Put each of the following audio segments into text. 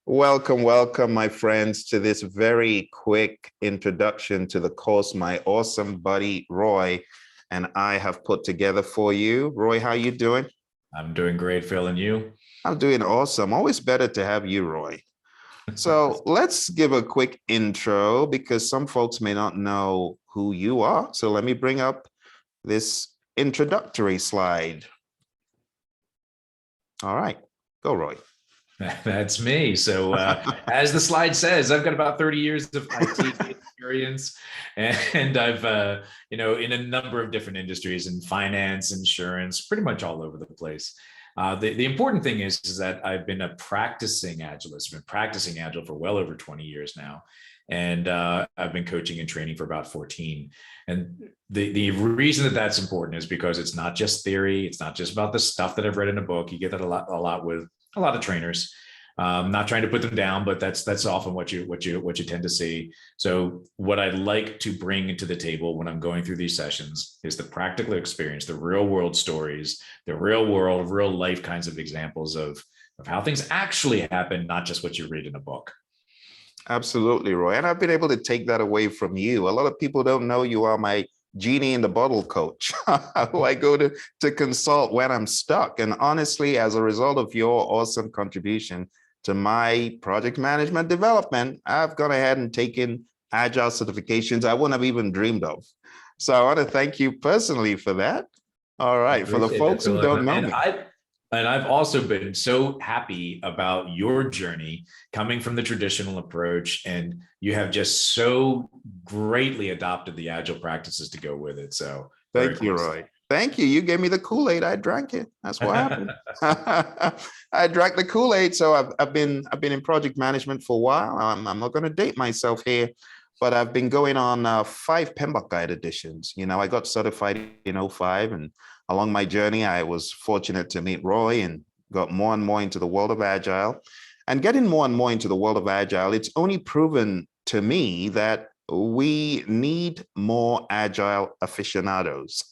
Welcome, welcome, my friends, to this very quick introduction to the course my awesome buddy Roy and I have put together for you. Roy, how you doing? I'm doing great, Phil, and you? I'm doing awesome. Always better to have you, Roy. So let's give a quick intro because some folks may not know who you are. So let me bring up this introductory slide. All right, go, Roy. That's me. So, as the slide says, I've got about 30 years of IT experience, and I've, in a number of different industries in finance, insurance, pretty much all over the place. The important thing is that I've been a practicing Agilist, been practicing Agile for well over 20 years now. And I've been coaching and training for about 14. And the reason that that's important is because it's not just theory. It's not just about the stuff that I've read in a book. You get that a lot with a lot of trainers. Not trying to put them down, but that's often what you tend to see. So what I like to bring to the table when I'm going through these sessions is the practical experience, the real world stories, the real world, real life kinds of examples of how things actually happen, not just what you read in a book. Absolutely, Roy. And I've been able to take that away from you. A lot of people don't know you are my genie in the bottle coach, who I go to consult when I'm stuck. And honestly, as a result of your awesome contribution to my project management development, I've gone ahead and taken Agile certifications I wouldn't have even dreamed of. So I want to thank you personally for that. All right, for the folks who don't know me. And I've also been so happy about your journey coming from the traditional approach, and you have just so greatly adopted the Agile practices to go with it. So thank you, Roy. Thank you. You gave me the Kool-Aid. I drank it. That's what happened. I drank the Kool-Aid. So I've been in project management for a while. I'm not going to date myself here, but I've been going on 5 Pmbok guide editions. You know, I got certified in 2005, and along my journey, I was fortunate to meet Roy and got more and more into the world of Agile. And getting more and more into the world of Agile, it's only proven to me that we need more Agile aficionados.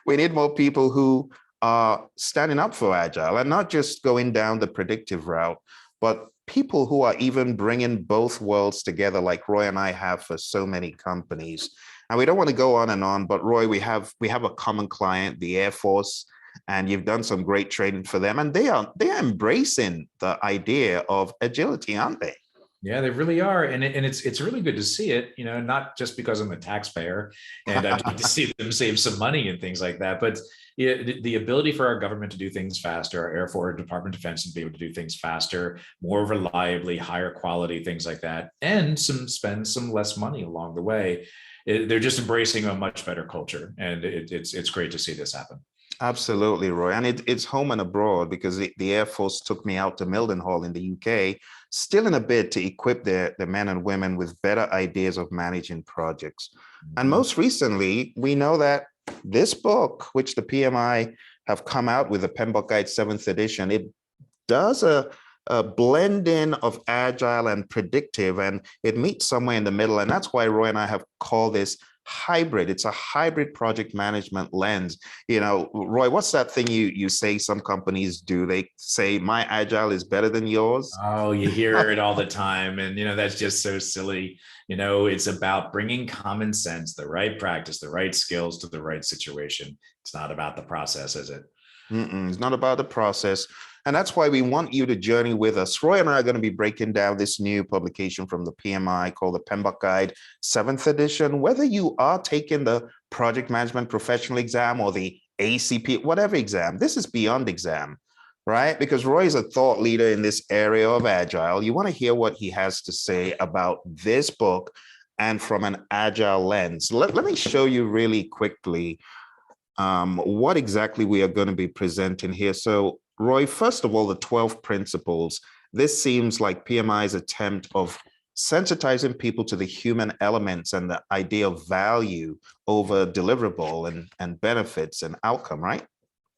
We need more people who are standing up for Agile and not just going down the predictive route, but people who are even bringing both worlds together like Roy and I have for so many companies. And we don't want to go on and on, but Roy, we have a common client, the Air Force, and you've done some great training for them, and they're embracing the idea of agility, aren't they? Yeah, they really are, and it's really good to see it. You know, not just because I'm a taxpayer and I'd like to see them save some money and things like that, but the ability for our government to do things faster, our Air Force, Department of Defense to be able to do things faster, more reliably, higher quality, things like that, and spend some less money along the way. They're just embracing a much better culture, and it's great to see this happen. Absolutely, Roy. And it's home and abroad because the Air Force took me out to Mildenhall in the UK, still in a bid to equip the men and women with better ideas of managing projects. And most recently, we know that this book, which the PMI have come out with, the Pmbok Guide 7th edition, it does a blending of agile and predictive, and it meets somewhere in the middle. And that's why Roy and I have called this hybrid. It's a hybrid project management lens. You know, Roy, what's that thing you say some companies do? They say my agile is better than yours. Oh, you hear it all the time. And, that's just so silly. It's about bringing common sense, the right practice, the right skills to the right situation. It's not about the process, is it? It's not about the process. And that's why we want you to journey with us. Roy and I are going to be breaking down this new publication from the PMI called the Pmbok Guide 7th edition. Whether you are taking the project management professional exam or the ACP, whatever exam, this is beyond exam, right? Because Roy is a thought leader in this area of Agile. You want to hear what he has to say about this book and from an Agile lens. Let me show you really quickly what exactly we are going to be presenting here. So Roy, first of all, the 12 principles. This seems like PMI's attempt of sensitizing people to the human elements and the idea of value over deliverable and benefits and outcome, right?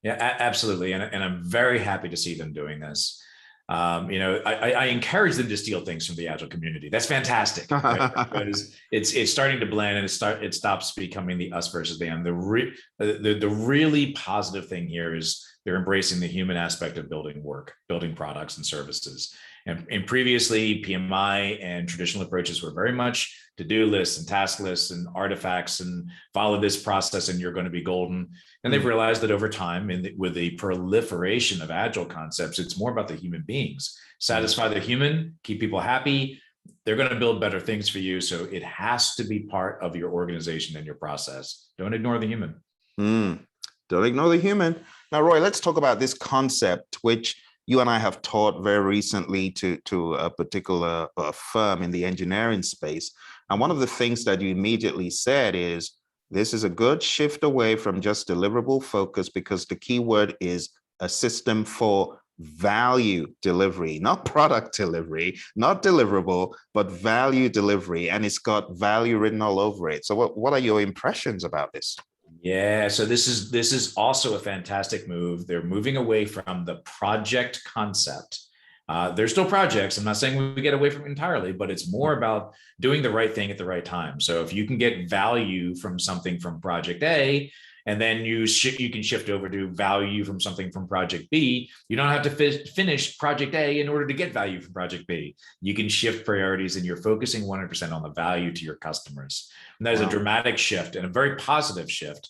Yeah, absolutely. And I'm very happy to see them doing this. I encourage them to steal things from the Agile community. That's fantastic, right? Because it's starting to blend, and it stops becoming the us versus them. The really positive thing here is they're embracing the human aspect of building work, building products and services. And previously, PMI and traditional approaches were very much to-do lists and task lists and artifacts and follow this process and you're going to be golden. And they've realized that over time, with the proliferation of agile concepts, it's more about the human beings. Satisfy the human, keep people happy. They're going to build better things for you. So it has to be part of your organization and your process. Don't ignore the human. Don't ignore the human. Now, Roy, let's talk about this concept, which you and I have taught very recently to a particular firm in the engineering space. And one of the things that you immediately said is, this is a good shift away from just deliverable focus, because the key word is a system for value delivery, not product delivery, not deliverable, but value delivery. And it's got value written all over it. So what are your impressions about this? Yeah, so this is also a fantastic move. They're moving away from the project concept. There's still projects. I'm not saying we get away from it entirely, but it's more about doing the right thing at the right time. So if you can get value from something from project A, and then you can shift over to value from something from project B, you don't have to finish project A in order to get value from project B. You can shift priorities and you're focusing 100% on the value to your customers. And that is a dramatic shift and a very positive shift.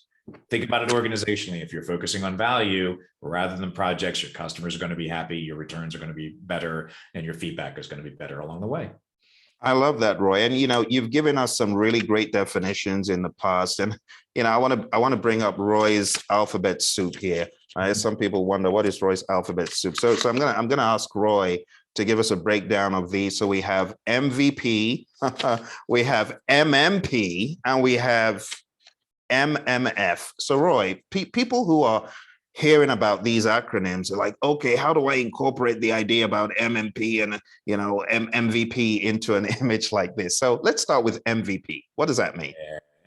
Think about it organizationally. If you're focusing on value rather than projects, your customers are going to be happy, your returns are going to be better, and your feedback is going to be better along the way. I love that, Roy. And, you've given us some really great definitions in the past. And, I want to bring up Roy's alphabet soup here. Some people wonder, what is Roy's alphabet soup? So I'm going to ask Roy to give us a breakdown of these. So we have MVP, we have MMP, and we have MMF. So Roy, people who are hearing about these acronyms are like, okay, how do I incorporate the idea about MMP and MVP into an image like this? So let's start with MVP. What does that mean?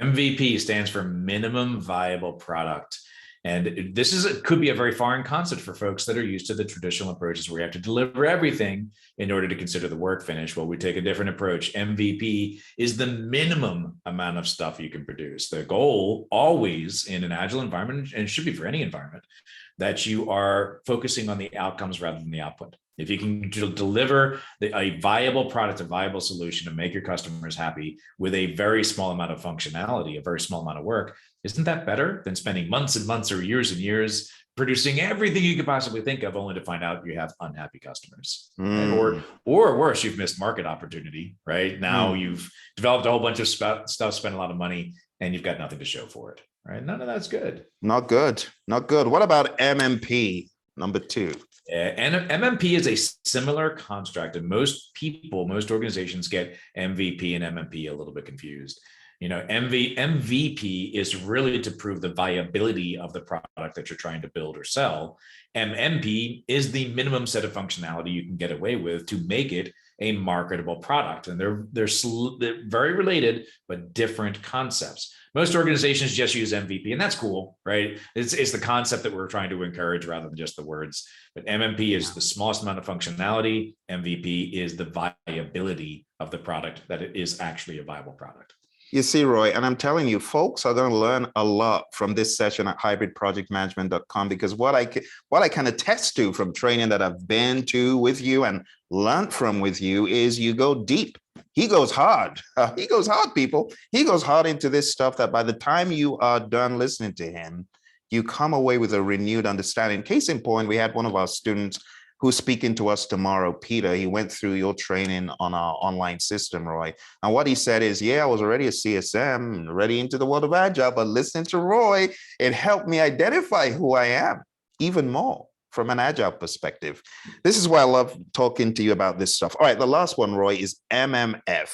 MVP stands for minimum viable product. And this could be a very foreign concept for folks that are used to the traditional approaches where you have to deliver everything in order to consider the work finished. Well, we take a different approach. MVP is the minimum amount of stuff you can produce. The goal always in an agile environment, and it should be for any environment, that you are focusing on the outcomes rather than the output. If you can deliver a viable product, a viable solution to make your customers happy with a very small amount of functionality, a very small amount of work, isn't that better than spending months and months or years and years producing everything you could possibly think of, only to find out you have unhappy customers? Right? Or worse, you've missed market opportunity, right? Now you've developed a whole bunch of stuff, spent a lot of money, and you've got nothing to show for it, right? None of that's good. Not good. Not good. What about MMP, number 2? And MMP is a similar construct, and most organizations get MVP and MMP a little bit confused. MVP is really to prove the viability of the product that you're trying to build or sell. MMP is the minimum set of functionality you can get away with to make it a marketable product. And they're very related, but different concepts. Most organizations just use MVP, and that's cool, right? It's the concept that we're trying to encourage rather than just the words. But MMP is the smallest amount of functionality. MVP is the viability of the product, that it is actually a viable product. You see, Roy, and I'm telling you, folks are going to learn a lot from this session at hybridprojectmanagement.com, because what I can attest to from training that I've been to with you and learned from with you is you go deep. He goes hard. He goes hard, people. He goes hard into this stuff that by the time you are done listening to him, you come away with a renewed understanding. Case in point, we had one of our students who's speaking to us tomorrow, Peter. He went through your training on our online system, Roy. And what he said is, I was already a CSM, ready into the world of Agile, but listening to Roy, it helped me identify who I am even more from an Agile perspective. This is why I love talking to you about this stuff. All right, the last one, Roy, is MMF.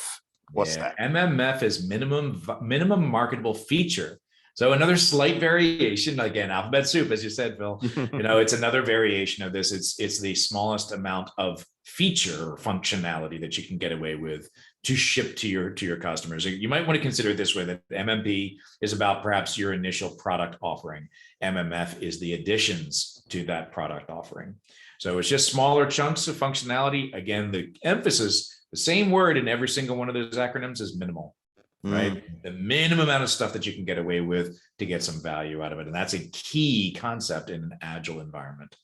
What's that? MMF is minimum marketable feature. So another slight variation, again, alphabet soup, as you said, Phil. It's another variation of this. It's the smallest amount of feature or functionality that you can get away with to ship to your customers. You might want to consider it this way, that MMP is about perhaps your initial product offering. MMF is the additions to that product offering. So it's just smaller chunks of functionality. Again, the emphasis, the same word in every single one of those acronyms, is minimal. Right? The minimum amount of stuff that you can get away with to get some value out of it. And that's a key concept in an agile environment.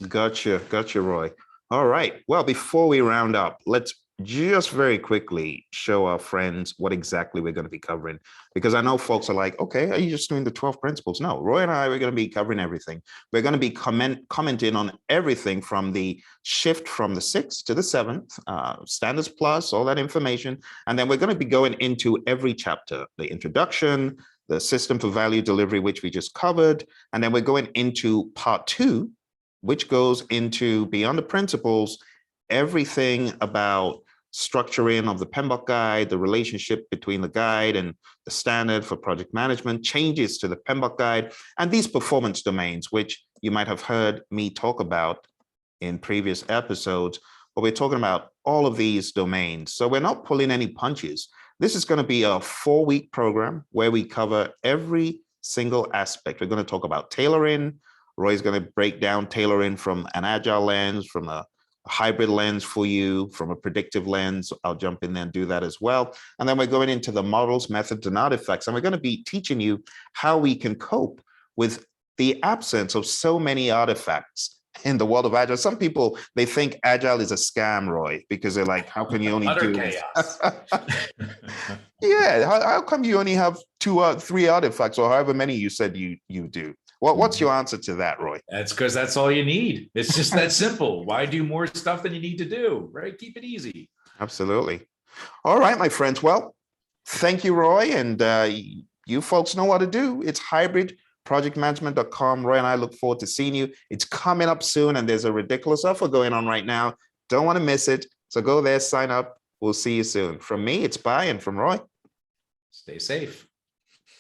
Gotcha, Roy. All right. Well, before we round up, let's just very quickly show our friends what exactly we're going to be covering. Because I know folks are like, okay, are you just doing the 12 principles? No, Roy and I, we're going to be covering everything. We're going to be commenting on everything from the shift from the 6th to the 7th, standards plus, all that information. And then we're going to be going into every chapter, the introduction, the system for value delivery, which we just covered. And then we're going into part 2, which goes into beyond the principles, everything about structuring of the Pmbok guide, the relationship between the guide and the standard for project management, changes to the Pmbok guide, and these performance domains, which you might have heard me talk about in previous episodes, but we're talking about all of these domains. So we're not pulling any punches. This is going to be a 4-week program where we cover every single aspect. We're going to talk about tailoring. Roy's going to break down tailoring from an agile lens, from a hybrid lens for you, from a predictive lens. I'll jump in there and do that as well. And then we're going into the models, methods, and artifacts. And we're going to be teaching you how we can cope with the absence of so many artifacts in the world of Agile. Some people, they think Agile is a scam, Roy, because they're like, how can you only Utter do chaos. Yeah, how come you only have 2 or 3 artifacts or however many you said you do? What's your answer to that, Roy? That's because that's all you need. It's just that simple. Why do more stuff than you need to do, right? Keep it easy. Absolutely. All right, my friends. Well, thank you, Roy. And you folks know what to do. It's hybridprojectmanagement.com. Roy and I look forward to seeing you. It's coming up soon, and there's a ridiculous offer going on right now. Don't want to miss it. So go there, sign up. We'll see you soon. From me, it's bye. And from Roy, Stay safe.